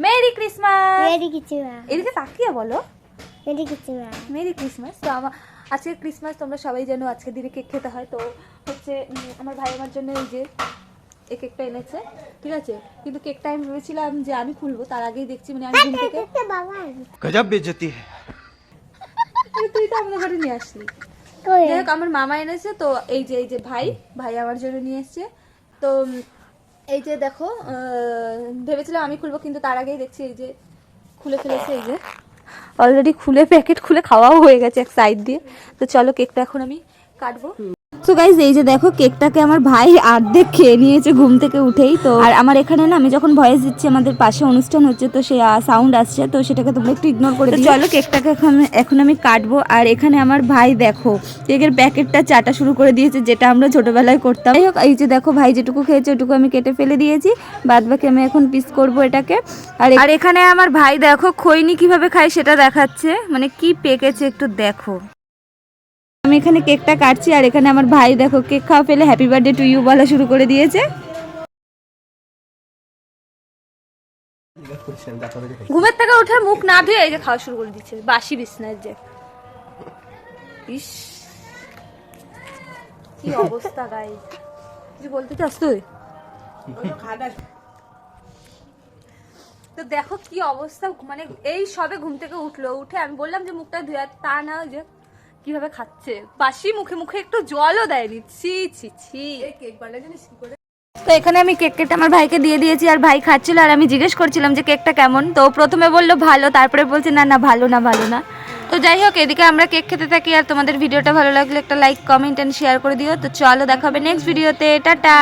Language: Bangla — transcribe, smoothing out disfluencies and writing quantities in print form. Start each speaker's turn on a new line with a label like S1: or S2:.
S1: Merry Christmas.
S2: Merry Christmas.
S1: এদিকে তাকিয়ে বলো
S2: মেরি ক্রিসমাস।
S1: Merry Christmas. তো আজকে ক্রিসমাস, তোমরা সবাই জানো আজকে দিনে কেক খেতে হয়। তো হচ্ছে আমার ভাই আমার জন্য এই যে এই কেকটা এনেছে, ঠিক আছে। কিন্তু কেকটা আমি ভেবেছিলাম যে আমি খুলবো, তার আগেই দেখছি মানে আমি ঘুম থেকে
S3: গজব বেইজ্জতি है।
S1: তুই তো আমাদের ঘরে নিয়ে আসলি। যাই হোক, আমার মামা এনেছে। তো এই যে ভাই আমার জন্য নিয়ে এসছে। তো এই যে দেখো, ভেবেছিলাম আমি খুলবো, কিন্তু তার আগেই দেখছি এই যে খুলে ফেলেছে। এই যে অলরেডি খুলে প্যাকেট খুলে খাওয়াও হয়ে গেছে এক সাইড দিয়ে। তো চলো কেকটা এখন আমি কাটবো। তো গাইজ এই যে দেখো, কেকটাকে আমার ভাই অর্ধেক খেয়ে নিয়েছে ঘুম থেকে উঠেই। তো আর আমার এখানে না, আমি যখন ভয়েস দিচ্ছি আমাদের পাশে অনুষ্ঠান হচ্ছে, তো সে সাউন্ড আসছে, তো সেটাকে তোমরা একটু ইগনোর করে দিও। চলো কেকটাকে এখন আমি কাটবো। আর এখানে আমার ভাই দেখো কেকের প্যাকেটটা চাটা শুরু করে দিয়েছে, যেটা আমরা ছোটবেলায় করতাম। যাই হোক, এই যে দেখো ভাই যেটুকু খেয়েছে ওটুকু আমি কেটে ফেলে দিয়েছি, বাদ বাকি আমি এখন পিস করবো এটাকে। আর এখানে আমার ভাই দেখো খৈনি কিভাবে খায় সেটা দেখাচ্ছে, মানে কি পেকেছে একটু দেখো। আমি এখানে কেকটা কাটছি, আর এখানে আমার ভাই দেখো কেক খাওয়া ফেলে হ্যাপি বার্থডে টু ইউ বলা শুরু করে দিয়েছে। ঘুমের থেকে উঠে মুখ না ধুয়ে এই যে খাওয়া শুরু করে দিচ্ছে, বাসি বিছনার যে। ইস কি অবস্থা গাইস, কিছু বলতে চাস তুই? তো দেখো কি অবস্থা, মানে এই সবে ঘুম থেকে উঠে আমি বললাম যে মুখটা ধুয়ে, তা না ওই যে কিভাবে খাচ্ছে, বাসি মুখে মুখে একটু জলও দেয়নি। ছি ছি ছি। কেক বানাই জানিস কি করে? তো এখানে আমি কেক কেটে আমার ভাইকে দিয়ে দিয়েছি, আর ভাই খাচ্ছিল, আর আমি জিজ্ঞেস করছিলাম যে কেকটা কেমন। তো প্রথমে বললো ভালো, তারপরে বলছে না না ভালো না ভালো না। তো যাই হোক, এদিকে আমরা কেক খেতে থাকি। আর তোমাদের ভিডিওটা ভালো লাগলে একটা লাইক কমেন্ট এন্ড শেয়ার করে দিও। তো চলো দেখা হবে নেক্সট ভিডিওতে, টাটা।